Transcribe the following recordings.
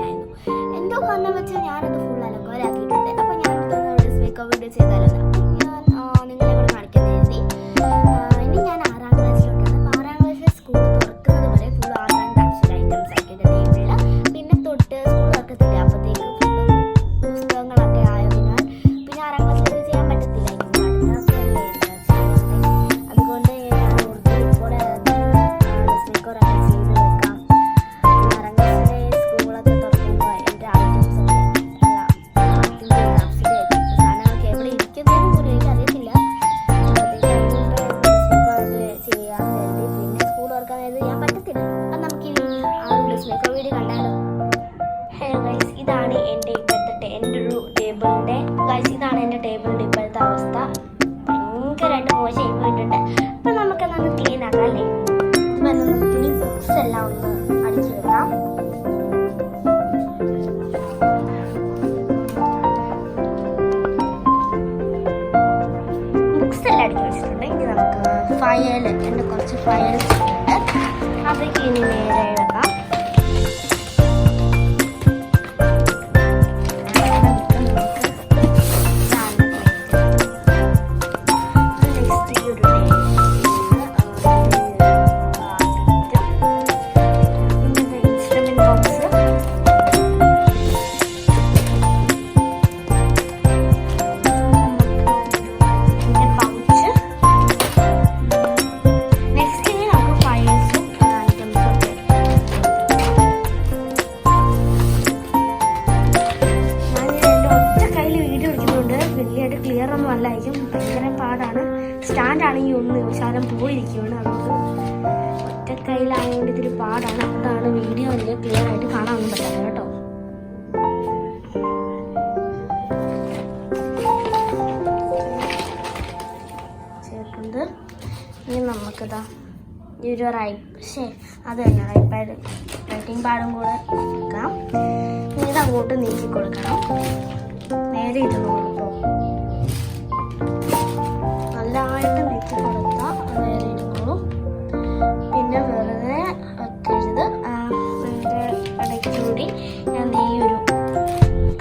ആയിരുന്നു. എന്തോ കാരണം വെച്ചാൽ ഞാനത് ഫുൾ അലങ്കോലാക്കിയിട്ടുണ്ട്. അപ്പോൾ ഞാൻ ഡ്രസ് മേക്കപ്പ് വീഡിയോ ചെയ്താലോ, ഞാൻ നിങ്ങളെ കൂടെ കാണിക്കാൻ എഴുതി. ഇനി ഞാൻ 6ാം ക്ലാസ്സിലോട്ടാണ്. അപ്പോൾ 6ാം ക്ലാസ്സിൽ സ്കൂൾ തുറക്കുന്നത് വരെ full art and craft items ആക്കിയിട്ട് ടേബിളിൽ. പിന്നെ തൊട്ട് സ്കൂൾ തുറക്കത്തില്ല, അപ്പോഴത്തേക്ക് ഫുള്ളും പുസ്തകങ്ങളൊക്കെ ആയതിനാൽ പിന്നെ 6ാം ക്ലാസ്സിൽ ഇത് ചെയ്യാൻ പറ്റത്തില്ല. അതുകൊണ്ട് ഞാൻ കൂടെ ഡ്രസ് മേക്കപ്പ് ചെയ്ത് വെക്കാം. 6ാം ക്ലാസ്സിലെ സ്കൂളൊക്കെ തുറക്കുമ്പോൾ എൻ്റെ സാധനങ്ങളൊക്കെ എവിടെ ഇരിക്കുന്നതെന്ന് പോലും എനിക്ക് അറിയത്തില്ല. ചെയ്യാൻ വേണ്ടി പിന്നെ സ്കൂൾ തുറക്കാൻ ചെയ്യാൻ പറ്റത്തില്ല. അപ്പം നമുക്കിനി ആ ഡ്രസ് മേക്കപ്പ് വീഡിയോ കണ്ടാലോ. ഹലോ ഗൈസ്, ഇതാണ് എൻ്റെ ഒരു ടേബിളിൻ്റെ ഇതാണ് എൻ്റെ ടേബിളിൻ്റെ ഇപ്പോഴത്തെ അവസ്ഥ. ഭയങ്കരമായിട്ട് മോശമായി പോയിട്ടുണ്ട്. അപ്പം നമുക്കെന്നാണ് ക്ലീൻ ആക്കാം അല്ലേ. ഇപ്പം നമുക്കിനി ബുക്സ് എല്ലാം ഒന്ന് അടിച്ചു വെക്കാം. ബുക്സ് എല്ലാം അടിച്ചു വെച്ചിട്ടുണ്ട്. ഇനി നമുക്ക് ഫയൽ, എൻ്റെ കുറച്ച് ഫയൽസ് ഉണ്ട്, അതൊക്കെ ഇനി നേരെ എടുക്കാം. ക്ലിയർ ഒന്നും അല്ലായിരിക്കും, ഭയങ്കര പാടാണ്. സ്റ്റാൻഡാണെങ്കിൽ ഒന്ന് ശാലം പോയിരിക്കുകയാണ്, അതുകൊണ്ട് ഒറ്റ കയ്യിലായതുകൊണ്ട് ഇത്തിരി പാടാണ്. അതാണ് വീഡിയോ വലിയ ക്ലിയർ ആയിട്ട് കാണാനൊന്നും പറ്റില്ല കേട്ടോ. ചേർക്കുന്നത് ഇനി നമുക്കിതാ ഈ ഒരു അത് തന്നെ ഐപാഡ് റൈറ്റിംഗ് പാഡും കൂടെ വെക്കാം. ഇതങ്ങോട്ട് നീക്കി കൊടുക്കണം. നേരെ ഇരുന്ന് കൊടുക്കും, നല്ലതായിട്ട് നീക്കി കൊടുത്താൽ നേരെ ഇരുന്നോളൂ. പിന്നെ വെറുതെ വെക്കരുത്. അതിൻ്റെ ഇടയ്ക്കൂടി ഞാൻ ഈ ഒരു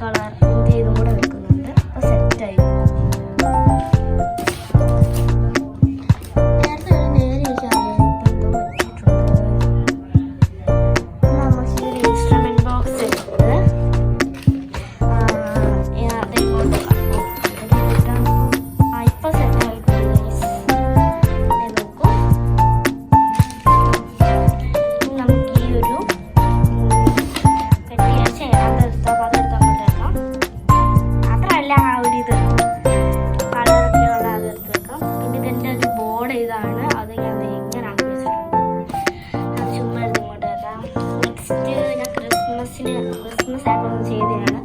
കളർ ഇതും കൂടെ വെക്കുന്നുണ്ട്. അപ്പോൾ സെറ്റായി. നേരത്തെ ഒരു നേരെ ഇരിക്കാറില്ല, ഇപ്പം എന്തോ പറ്റിയിട്ടുണ്ട്. നമുക്ക് ഈ ഒരു ഇൻസ്ട്രുമെൻറ്റ് ബോക്സ് എടുത്ത് ഇതാണ്, അത് ഞാൻ ഇങ്ങനെ ആക്കി വെച്ചിട്ടുണ്ട്. അത് ചുമ്മാ ഇങ്ങോട്ട് വെക്കാം. നെക്സ്റ്റ് ഞാൻ ക്രിസ്മസ് ആയിട്ടൊന്നും ചെയ്തതാണ്.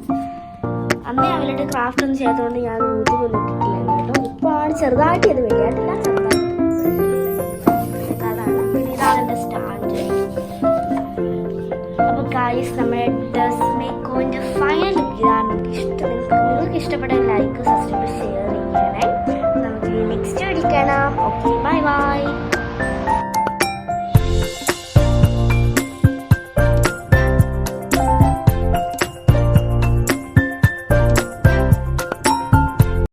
അന്നേ അവരുടെ ക്രാഫ്റ്റ് ഒന്നും ചെയ്തതുകൊണ്ട് ഞാൻ യൂട്യൂബ് നോക്കിയിട്ടില്ല കേട്ടോ. ഇപ്പോൾ ആണ് ചെറുതായിട്ട് ചെയ്ത് വലിയായിട്ടില്ല, ചെറുതായിട്ട്. അതാണ്. പിന്നെ ഇതാണ് എൻ്റെ സ്റ്റാൻഡ്. അപ്പോൾ ഗൈസ്, നമ്മുടെ ഡ്രസ് മേക്കോൻ്റെ ഫൈനൽ ലുക്ക് ഇതാണ്. നിങ്ങൾക്ക് ഇഷ്ടപ്പെട്ട ലൈക്ക്